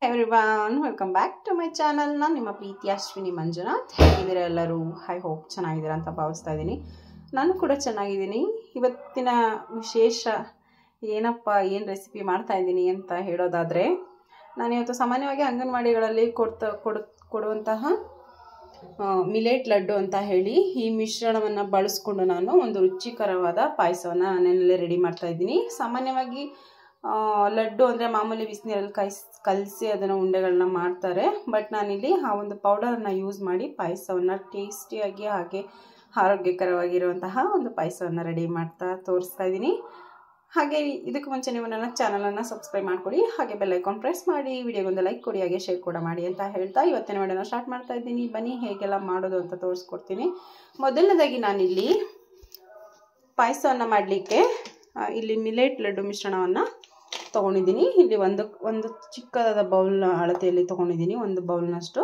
Everyone welcome back to my channel. ನಾನು ನಿಮ್ಮ ಪ್ರೀತಿ ಅಶ್ವಿನಿ ಮಂಜುನಾಥ್. ಹೇಗಿದ್ದೀರಾ ಎಲ್ಲರೂ? ಐ ಹೋಪ್ ಚೆನ್ನಾಗಿದ್ದೀರಾ ಅಂತ ಭಾವಿಸ್ತಾ ಇದ್ದೀನಿ. ನಾನು ಕೂಡ ಚೆನ್ನಾಗಿದ್ದೀನಿ. ಇವತ್ತಿನ ವಿಶೇಷ ಏನು ರೆಸಿಪಿ ಮಾಡ್ತಾ ಇದ್ದೀನಿ ಅಂತ ಹೇಳೋದಾದರೆ, ನಾನಿವತ್ತು ಸಾಮಾನ್ಯವಾಗಿ ಅಂಗನವಾಡಿಗಳಲ್ಲಿ ಕೊಡುವಂತಹ ಮಿಲೆಟ್ ಲಡ್ಡು ಅಂತ ಹೇಳಿ ಈ ಮಿಶ್ರಣವನ್ನು ಬಳಸ್ಕೊಂಡು ನಾನು ಒಂದು ರುಚಿಕರವಾದ ಪಾಯಸವನ್ನು ಮನೆಯಲ್ಲೇ ರೆಡಿ ಮಾಡ್ತಾ ಇದ್ದೀನಿ. ಸಾಮಾನ್ಯವಾಗಿ ಲಡ್ಡು ಅಂದರೆ ಮಾಮೂಲಿ ಬಿಸಿನೀರಲ್ಲಿ ಕಲಸಿ ಅದನ್ನು ಉಂಡೆಗಳನ್ನ ಮಾಡ್ತಾರೆ. ಬಟ್ ನಾನಿಲ್ಲಿ ಆ ಒಂದು ಪೌಡರನ್ನು ಯೂಸ್ ಮಾಡಿ ಪಾಯಸವನ್ನು ಟೇಸ್ಟಿಯಾಗಿ ಹಾಗೆ ಆರೋಗ್ಯಕರವಾಗಿರುವಂತಹ ಒಂದು ಪಾಯಸವನ್ನು ರೆಡಿ ಮಾಡ್ತಾ ತೋರಿಸ್ತಾ ಇದ್ದೀನಿ. ಹಾಗೆ ಇದಕ್ಕೆ ಮುಂಚೆ ನೀವು ನನ್ನ ಚಾನಲನ್ನು ಸಬ್ಸ್ಕ್ರೈಬ್ ಮಾಡ್ಕೊಳ್ಳಿ, ಹಾಗೆ ಬೆಲ್ ಐಕಾನ್ ಪ್ರೆಸ್ ಮಾಡಿ, ವಿಡಿಯೋಗೊಂದು ಲೈಕ್ ಕೊಡಿ, ಹಾಗೆ ಶೇರ್ ಕೂಡ ಮಾಡಿ ಅಂತ ಹೇಳ್ತಾ ಇವತ್ತಿನ ವಿಡಿಯೋನ ಸ್ಟಾರ್ಟ್ ಮಾಡ್ತಾ ಇದ್ದೀನಿ. ಬನ್ನಿ ಹೇಗೆಲ್ಲ ಮಾಡೋದು ಅಂತ ತೋರಿಸ್ಕೊಡ್ತೀನಿ. ಮೊದಲನೇದಾಗಿ ನಾನಿಲ್ಲಿ ಪಾಯಸವನ್ನು ಮಾಡಲಿಕ್ಕೆ ಇಲ್ಲಿ ಮಿಲೆಟ್ ಲಡ್ಡು ಮಿಶ್ರಣವನ್ನು ತೊಗೊಂಡಿದ್ದೀನಿ. ಇಲ್ಲಿ ಒಂದು ಚಿಕ್ಕದಾದ ಬೌಲ್ನ ಅಳತೆಯಲ್ಲಿ ತೊಗೊಂಡಿದ್ದೀನಿ, ಒಂದು ಬೌಲ್ನಷ್ಟು.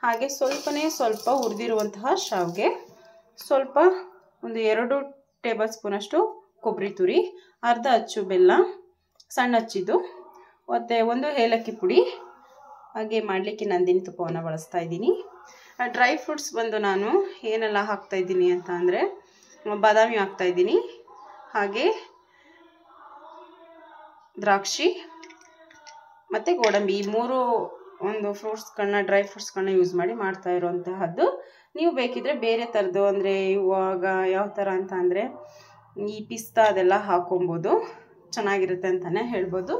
ಹಾಗೆ ಸ್ವಲ್ಪ ಹುರಿದಿರುವಂತಹ ಶಾವಿಗೆ, ಸ್ವಲ್ಪ ಒಂದು 2 ಟೇಬಲ್ ಸ್ಪೂನಷ್ಟು ಕೊಬ್ಬರಿ ತುರಿ, ಅರ್ಧ ಅಚ್ಚು ಬೆಲ್ಲ ಸಣ್ಣ ಹಚ್ಚಿದ್ದು, ಮತ್ತು 1 ಏಲಕ್ಕಿ ಪುಡಿ. ಹಾಗೆ ಮಾಡಲಿಕ್ಕೆ ನಂದಿನಿ ತುಪ್ಪವನ್ನು ಬಳಸ್ತಾ ಇದ್ದೀನಿ. ಡ್ರೈ ಫ್ರೂಟ್ಸ್ ಬಂದು ನಾನು ಏನೆಲ್ಲ ಹಾಕ್ತಾಯಿದ್ದೀನಿ ಅಂತ ಅಂದರೆ, ಬಾದಾಮಿ ಹಾಕ್ತಾಯಿದ್ದೀನಿ, ಹಾಗೆ ದ್ರಾಕ್ಷಿ ಮತ್ತು ಗೋಡಂಬಿ, ಈ 3 ಒಂದು ಡ್ರೈ ಫ್ರೂಟ್ಸ್ಗಳನ್ನ ಯೂಸ್ ಮಾಡಿ ಮಾಡ್ತಾ ಇರೋವಂತಹದ್ದು. ನೀವು ಬೇಕಿದ್ರೆ ಬೇರೆ ಥರದ್ದು, ಅಂದರೆ ಇವಾಗ ಯಾವ ಥರ ಅಂತ ಅಂದರೆ ಈ ಪಿಸ್ತಾ ಅದೆಲ್ಲ ಹಾಕೊಬೋದು, ಚೆನ್ನಾಗಿರುತ್ತೆ ಅಂತಲೇ ಹೇಳ್ಬೋದು.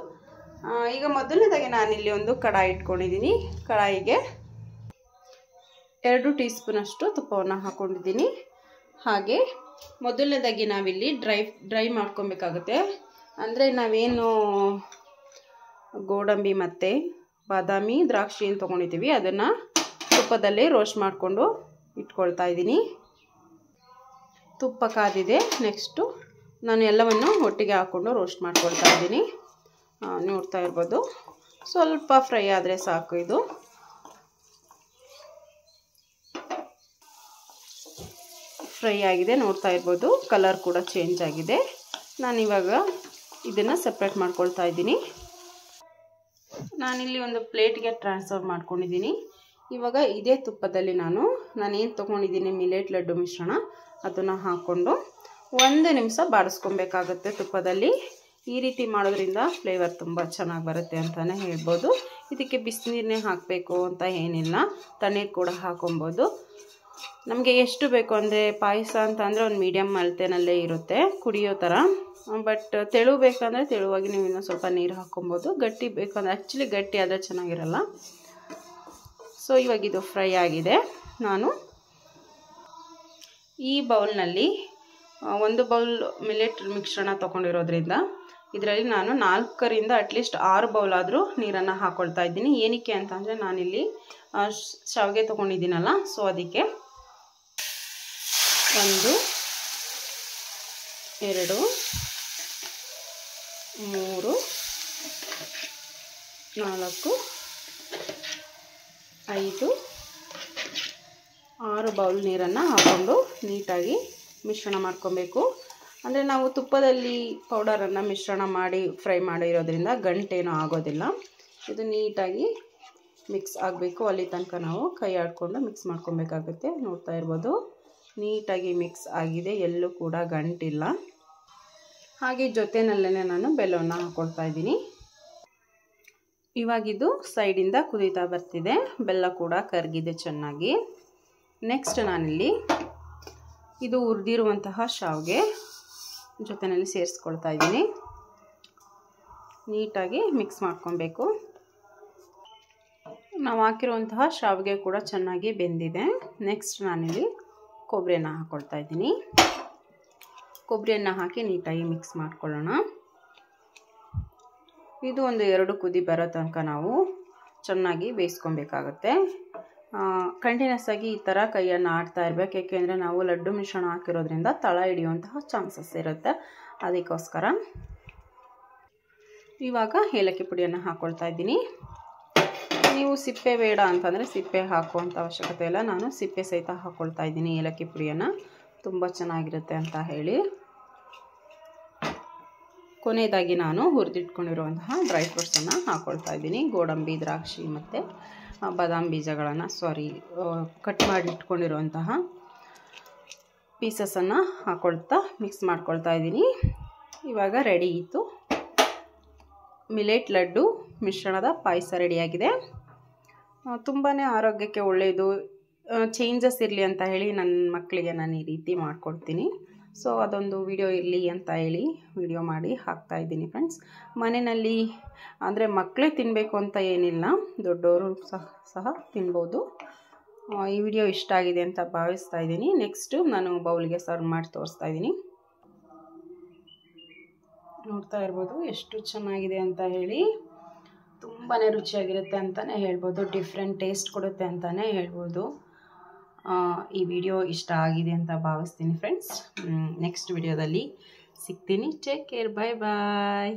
ಈಗ ಮೊದಲನೇದಾಗಿ ನಾನಿಲ್ಲಿ ಒಂದು ಕಡಾಯಿ ಇಟ್ಕೊಂಡಿದ್ದೀನಿ. ಕಡಾಯಿಗೆ 2 ಟೀ ಸ್ಪೂನಷ್ಟು ತುಪ್ಪವನ್ನು ಹಾಕ್ಕೊಂಡಿದ್ದೀನಿ. ಹಾಗೆ ಮೊದಲನೇದಾಗಿ ನಾವಿಲ್ಲಿ ಡ್ರೈ ಮಾಡ್ಕೊಬೇಕಾಗುತ್ತೆ. ಅಂದರೆ ನಾವೇನು ಗೋಡಂಬಿ ಮತ್ತು ಬಾದಾಮಿ ದ್ರಾಕ್ಷಿ ಏನು ತೊಗೊಂಡಿದ್ದೀವಿ ಅದನ್ನು ತುಪ್ಪದಲ್ಲಿ ರೋಸ್ಟ್ ಮಾಡಿಕೊಂಡು ಇಟ್ಕೊಳ್ತಾ ಇದ್ದೀನಿ. ತುಪ್ಪ ಕಾದಿದೆ. ನೆಕ್ಸ್ಟು ನಾನು ಎಲ್ಲವನ್ನು ಒಟ್ಟಿಗೆ ಹಾಕ್ಕೊಂಡು ರೋಸ್ಟ್ ಮಾಡ್ಕೊಳ್ತಾ ಇದ್ದೀನಿ. ನೋಡ್ತಾ ಇರ್ಬೋದು, ಸ್ವಲ್ಪ ಫ್ರೈ ಆದರೆ ಸಾಕು. ಇದು ಫ್ರೈ ಆಗಿದೆ, ನೋಡ್ತಾ ಇರ್ಬೋದು. ಕಲರ್ ಕೂಡ ಚೇಂಜ್ ಆಗಿದೆ. ನಾನಿವಾಗ ಇದನ್ನು ಸಪ್ರೇಟ್ ಮಾಡ್ಕೊಳ್ತಾ ಇದ್ದೀನಿ. ನಾನಿಲ್ಲಿ ಒಂದು ಪ್ಲೇಟ್ಗೆ ಟ್ರಾನ್ಸ್ಫರ್ ಮಾಡ್ಕೊಂಡಿದ್ದೀನಿ. ಇವಾಗ ಇದೇ ತುಪ್ಪದಲ್ಲಿ ನಾನೇನು ತೊಗೊಂಡಿದ್ದೀನಿ ಮಿಲೆಟ್ ಲಡ್ಡು ಮಿಶ್ರಣ ಅದನ್ನು ಹಾಕ್ಕೊಂಡು 1 ನಿಮಿಷ ಬಾಡಿಸ್ಕೊಬೇಕಾಗುತ್ತೆ ತುಪ್ಪದಲ್ಲಿ. ಈ ರೀತಿ ಮಾಡೋದ್ರಿಂದ ಫ್ಲೇವರ್ ತುಂಬ ಚೆನ್ನಾಗಿ ಬರುತ್ತೆ ಅಂತಲೇ ಹೇಳ್ಬೋದು. ಇದಕ್ಕೆ ಬಿಸಿನೀರನ್ನೇ ಹಾಕಬೇಕು ಅಂತ ಏನಿಲ್ಲ, ತಣ್ಣೀರು ಕೂಡ ಹಾಕೊಬೋದು. ನಮಗೆ ಎಷ್ಟು ಬೇಕು ಅಂದರೆ, ಪಾಯಸ ಅಂತ ಅಂದರೆ ಒಂದು ಮೀಡಿಯಮ್ ಅಳತೆನಲ್ಲೇ ಇರುತ್ತೆ ಕುಡಿಯೋ ಥರ. ಬಟ್ ತೆಳು ಬೇಕಂದರೆ ತೆಳುವಾಗಿ ನೀವು ಇನ್ನೂ ಸ್ವಲ್ಪ ನೀರು ಹಾಕ್ಕೊಬೋದು. ಗಟ್ಟಿ ಬೇಕಂದರೆ, ಆ್ಯಕ್ಚುಲಿ ಗಟ್ಟಿ ಆದರೆ ಚೆನ್ನಾಗಿರಲ್ಲ. ಸೊ ಇವಾಗ ಇದು ಫ್ರೈ ಆಗಿದೆ. ನಾನು ಈ ಬೌಲ್ನಲ್ಲಿ 1 ಬೌಲ್ ಮಿಲೆಟ್ ಮಿಶ್ರಣ ತೊಗೊಂಡಿರೋದ್ರಿಂದ ಇದರಲ್ಲಿ ನಾನು 4ರಿಂದ ಅಟ್ಲೀಸ್ಟ್ 6 ಬೌಲ್ ಆದರೂ ನೀರನ್ನು ಹಾಕ್ಕೊಳ್ತಾ ಇದ್ದೀನಿ. ಏನಕ್ಕೆ ಅಂತಂದರೆ ನಾನಿಲ್ಲಿ ಶಾವಿಗೆ ತೊಗೊಂಡಿದ್ದೀನಲ್ಲ, ಸೊ ಅದಕ್ಕೆ 1 2 3 4 5 6 ಬೌಲ್ ನೀರನ್ನು ಹಾಕ್ಕೊಂಡು ನೀಟಾಗಿ ಮಿಶ್ರಣ ಮಾಡ್ಕೊಬೇಕು. ಅಂದರೆ ನಾವು ತುಪ್ಪದಲ್ಲಿ ಪೌಡರನ್ನು ಮಿಶ್ರಣ ಮಾಡಿ ಫ್ರೈ ಮಾಡಿರೋದ್ರಿಂದ ಗಂಟೇನೂ ಆಗೋದಿಲ್ಲ. ಇದು ನೀಟಾಗಿ ಮಿಕ್ಸ್ ಆಗಬೇಕು. ಅಲ್ಲಿ ತನಕ ನಾವು ಕೈ ಆಡಿಕೊಂಡು ಮಿಕ್ಸ್ ಮಾಡ್ಕೊಬೇಕಾಗುತ್ತೆ. ನೋಡ್ತಾ ಇರ್ಬೋದು, ನೀಟಾಗಿ ಮಿಕ್ಸ್ ಆಗಿದೆ, ಎಲ್ಲೂ ಕೂಡ ಗಂಟಿಲ್ಲ. ಹಾಗೆ ಜೊತೆಯಲ್ಲೇ ನಾನು ಬೆಲ್ಲವನ್ನು ಹಾಕ್ಕೊಳ್ತಾ ಇದ್ದೀನಿ. ಇವಾಗಿದು ಸೈಡಿಂದ ಕುದೀತಾ ಬರ್ತಿದೆ, ಬೆಲ್ಲ ಕೂಡ ಕರಗಿದೆ ಚೆನ್ನಾಗಿ. ನೆಕ್ಸ್ಟ್ ನಾನಿಲ್ಲಿ ಇದು ಹುರಿದಿರುವಂತಹ ಶಾವಿಗೆ ಜೊತೆಯಲ್ಲಿ ಸೇರಿಸ್ಕೊಳ್ತಾ ಇದ್ದೀನಿ. ನೀಟಾಗಿ ಮಿಕ್ಸ್ ಮಾಡ್ಕೊಬೇಕು. ನಾವು ಹಾಕಿರುವಂತಹ ಶಾವಿಗೆ ಕೂಡ ಚೆನ್ನಾಗಿ ಬೆಂದಿದೆ. ನೆಕ್ಸ್ಟ್ ನಾನಿಲ್ಲಿ ಕೊಬ್ಬರಿಯನ್ನು ಹಾಕ್ಕೊಳ್ತಾ ಇದ್ದೀನಿ. ಕೊಬ್ಬರಿಯನ್ನು ಹಾಕಿ ನೀಟಾಗಿ ಮಿಕ್ಸ್ ಮಾಡ್ಕೊಳ್ಳೋಣ. ಇದು ಒಂದು 2 ಕುದಿ ಬರೋ ತನಕ ನಾವು ಚೆನ್ನಾಗಿ ಬೇಯಿಸ್ಕೊಬೇಕಾಗತ್ತೆ. ಕಂಟಿನ್ಯೂಸ್ ಆಗಿ ಈ ಥರ ಕೈಯನ್ನು ಆಡ್ತಾ ಇರಬೇಕು, ಏಕೆಂದರೆ ನಾವು ಲಡ್ಡು ಮಿಶ್ರಣ ಹಾಕಿರೋದ್ರಿಂದ ತಳ ಹಿಡಿಯುವಂತಹ ಚಾನ್ಸಸ್ ಇರುತ್ತೆ. ಅದಕ್ಕೋಸ್ಕರ ಇವಾಗ ಏಲಕ್ಕಿ ಪುಡಿಯನ್ನು ಹಾಕ್ಕೊಳ್ತಾ ಇದ್ದೀನಿ. ನೀವು ಸಿಪ್ಪೆ ಬೇಡ ಅಂತಂದರೆ ಸಿಪ್ಪೆ ಹಾಕುವಂಥ ಅವಶ್ಯಕತೆ ಇಲ್ಲ. ನಾನು ಸಿಪ್ಪೆ ಸಹಿತ ಹಾಕ್ಕೊಳ್ತಾ ಇದ್ದೀನಿ ಏಲಕ್ಕಿ ಪುಡಿಯನ್ನು, ತುಂಬ ಚೆನ್ನಾಗಿರುತ್ತೆ ಅಂತ ಹೇಳಿ. ಕೊನೆಯದಾಗಿ ನಾನು ಹುರಿದಿಟ್ಕೊಂಡಿರುವಂತಹ ಡ್ರೈ ಫ್ರೂಟ್ಸನ್ನು ಹಾಕ್ಕೊಳ್ತಾ ಇದ್ದೀನಿ. ಗೋಡಂಬಿ, ದ್ರಾಕ್ಷಿ ಮತ್ತು ಬಾದಾಮ್ ಬೀಜಗಳನ್ನು ಕಟ್ ಮಾಡಿ ಇಟ್ಕೊಂಡಿರುವಂತಹ ಪೀಸಸನ್ನು ಹಾಕ್ಕೊಳ್ತಾ ಮಿಕ್ಸ್ ಮಾಡ್ಕೊಳ್ತಾ ಇದ್ದೀನಿ. ಇವಾಗ ರೆಡಿ ಇತ್ತು, ಮಿಲೆಟ್ ಲಡ್ಡು ಮಿಶ್ರಣದ ಪಾಯಸ ರೆಡಿಯಾಗಿದೆ. ತುಂಬಾ ಆರೋಗ್ಯಕ್ಕೆ ಒಳ್ಳೆಯದು. ಚೇಂಜಸ್ ಇರಲಿ ಅಂತ ಹೇಳಿ ನನ್ನ ಮಕ್ಕಳಿಗೆ ನಾನು ಈ ರೀತಿ ಮಾಡ್ಕೊಡ್ತೀನಿ. ಸೊ ಅದೊಂದು ವಿಡಿಯೋ ಇರಲಿ ಅಂತ ಹೇಳಿ ವಿಡಿಯೋ ಮಾಡಿ ಹಾಕ್ತಾಯಿದ್ದೀನಿ ಫ್ರೆಂಡ್ಸ್. ಮನೆಯಲ್ಲಿ ಅಂದರೆ ಮಕ್ಕಳೇ ತಿನ್ನಬೇಕು ಅಂತ ಏನಿಲ್ಲ, ದೊಡ್ಡವರು ಸಹ ತಿನ್ಬೋದು. ಈ ವಿಡಿಯೋ ಇಷ್ಟ ಆಗಿದೆ ಅಂತ ಭಾವಿಸ್ತಾ ಇದ್ದೀನಿ. ನೆಕ್ಸ್ಟು ನಾನು ಬೌಲ್ಗೆ ಸರ್ವ್ ಮಾಡಿ ತೋರಿಸ್ತಾ ಇದ್ದೀನಿ. ನೋಡ್ತಾ ಇರ್ಬೋದು ಎಷ್ಟು ಚೆನ್ನಾಗಿದೆ ಅಂತ ಹೇಳಿ. ತುಂಬಾ ರುಚಿಯಾಗಿರುತ್ತೆ ಅಂತಲೇ ಹೇಳ್ಬೋದು, ಡಿಫ್ರೆಂಟ್ ಟೇಸ್ಟ್ ಕೊಡುತ್ತೆ ಅಂತಲೇ ಹೇಳ್ಬೋದು. ಈ ವಿಡಿಯೋ ಇಷ್ಟ ಆಗಿದೆ ಅಂತ ಭಾವಿಸ್ತೀನಿ ಫ್ರೆಂಡ್ಸ್. ನೆಕ್ಸ್ಟ್ ವಿಡಿಯೋದಲ್ಲಿ ಸಿಗ್ತೀನಿ. ಟೇಕ್ ಕೇರ್, ಬಾಯ್ ಬಾಯ್.